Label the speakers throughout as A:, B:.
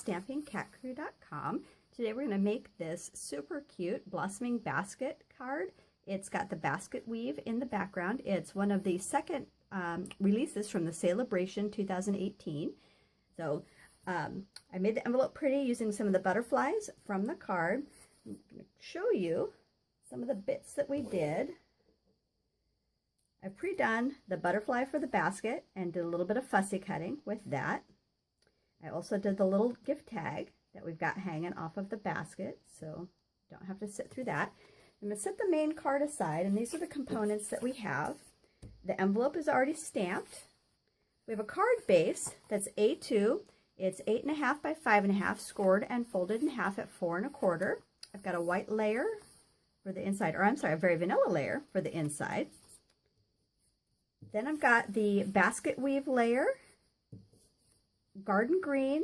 A: stampingcatcrew.com. Today we're going to make this super cute blossoming basket card. It's got the basket weave in the background. It's one of the second releases from the sale of Bration 2018. So I made the envelope pretty using some of the butterflies from the card. I'm going to show you some of the bits that we did. I've pre-done the butterfly for the basket and did a little bit of fussy cutting with that. I also did the little gift tag that we've got hanging off of the basket, so don't have to sit through that. I'm going to set the main card aside, and these are the components that we have. The envelope is already stamped. We have a card base that's A2. It's 8.5 by 5.5, scored and folded in half at 4 1/4. I've got a white layer for the inside, or I'm sorry, a very vanilla layer for the inside. Then I've got the basket weave layer, garden green,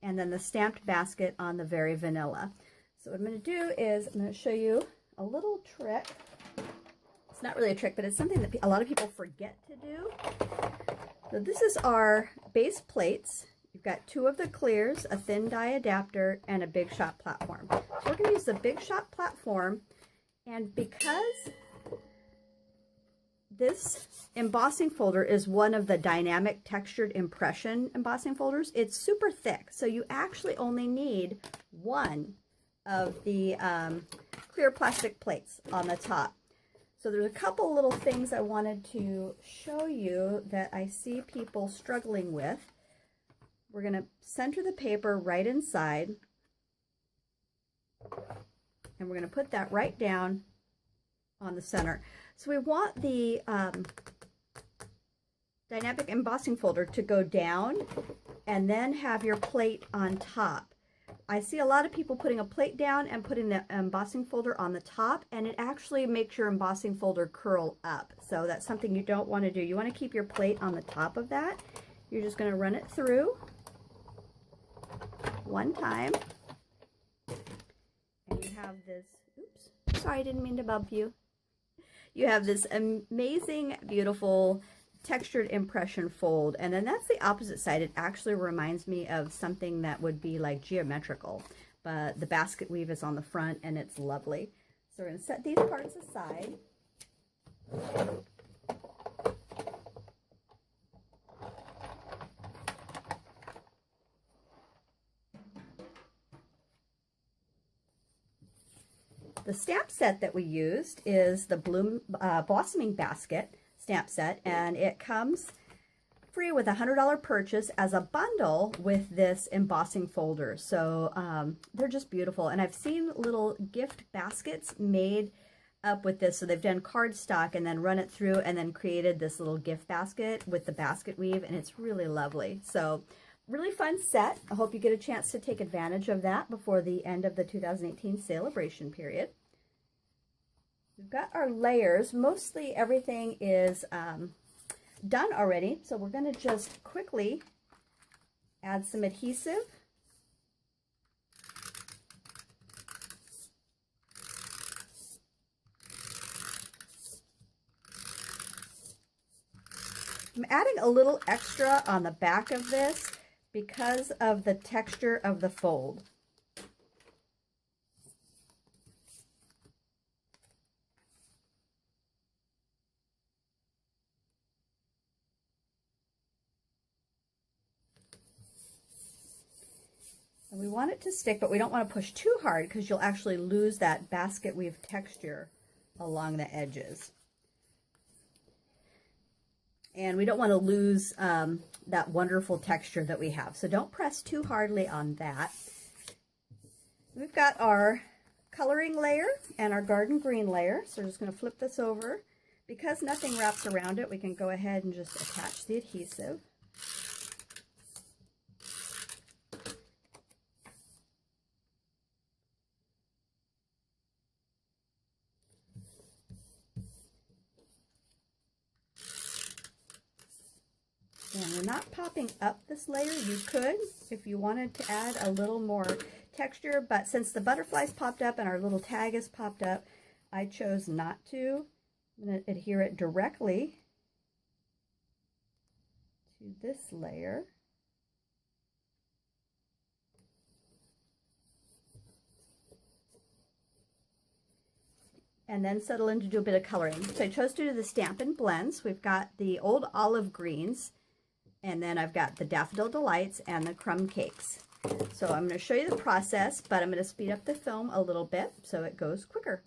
A: and then the stamped basket on the very vanilla. So what I'm going to do is I'm going to show you a little trick. It's not really a trick, but it's something that a lot of people forget to do. So this is our base plates. You've got 2 of the clears, a thin die adapter, and a big shot platform. So we're going to use the big shot platform, and because this embossing folder is one of the dynamic textured impression embossing folders, it's super thick, so you actually only need 1 of the clear plastic plates on the top. So there's a couple little things I wanted to show you that I see people struggling with. We're going to center the paper right inside, and we're going to put that right down on the center. So we want the dynamic embossing folder to go down and then have your plate on top. I see a lot of people putting a plate down and putting the embossing folder on the top, and it actually makes your embossing folder curl up. So that's something you don't want to do. You want to keep your plate on the top of that. You're just going to run it through one time, and you have this, oops, sorry, I didn't mean to bump you. You have this amazing, beautiful textured impression fold, and then that's the opposite side. It actually reminds me of something that would be like geometrical, but the basket weave is on the front, and it's lovely. So we're going to set these parts aside. The stamp set that we used is the Blossoming Basket stamp set, and it comes free with a $100 purchase as a bundle with this embossing folder. So they're just beautiful, and I've seen little gift baskets made up with this. So they've done cardstock and then run it through and then created this little gift basket with the basket weave, and it's really lovely. So really fun set. I hope you get a chance to take advantage of that before the end of the 2018 celebration period. We've got our layers. Mostly everything is done already, so we're going to just quickly add some adhesive. I'm adding a little extra on the back of this because of the texture of the fold. And we want it to stick, but we don't want to push too hard because you'll actually lose that basket weave texture along the edges. And we don't want to lose that wonderful texture that we have. So don't press too hardly on that. We've got our coloring layer and our garden green layer. So we're just going to flip this over. Because nothing wraps around it, we can go ahead and just attach the adhesive. And we're not popping up this layer. You could if you wanted to add a little more texture, but since the butterflies popped up and our little tag is popped up, I chose not to. I'm going to adhere it directly to this layer. and then settle in to do a bit of coloring. So I chose to do the Stampin' Blends. We've got the Old Olive Greens, and then I've got the Daffodil Delights and the Crumb Cakes. So I'm going to show you the process, but I'm going to speed up the film a little bit so it goes quicker.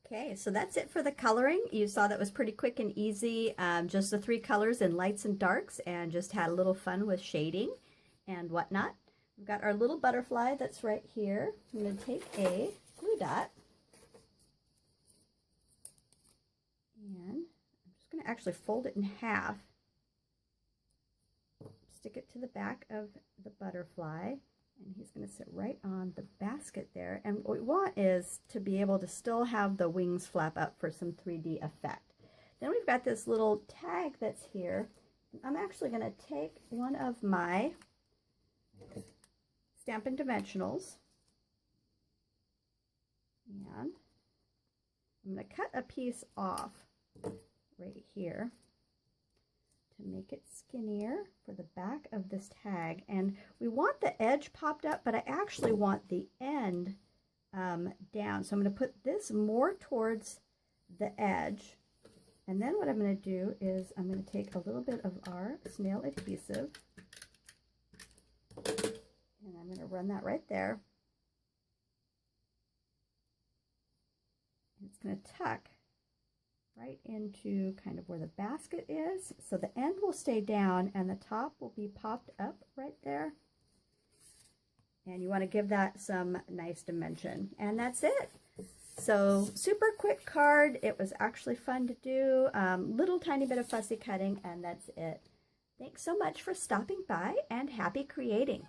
A: Okay, so that's it for the coloring. You saw that was pretty quick and easy, just the 3 colors in lights and darks, and just had a little fun with shading and whatnot. We've got our little butterfly that's right here. I'm going to take a glue dot, and I'm just going to actually fold it in half, stick it to the back of the butterfly, and he's going to sit right on the basket there. And what we want is to be able to still have the wings flap up for some 3D effect. Then we've got this little tag that's here. I'm actually going to take one of my Stampin' Dimensionals, and I'm going to cut a piece off right here to make it skinnier for the back of this tag. And we want the edge popped up, but I actually want the end down. So I'm going to put this more towards the edge. And then what I'm going to do is I'm going to take a little bit of our snail adhesive, and I'm going to run that right there. And it's going to tuck right into kind of where the basket is. So the end will stay down and the top will be popped up right there. And you want to give that some nice dimension. And that's it. So super quick card. It was actually fun to do. Little tiny bit of fussy cutting, and that's it. Thanks so much for stopping by, and happy creating.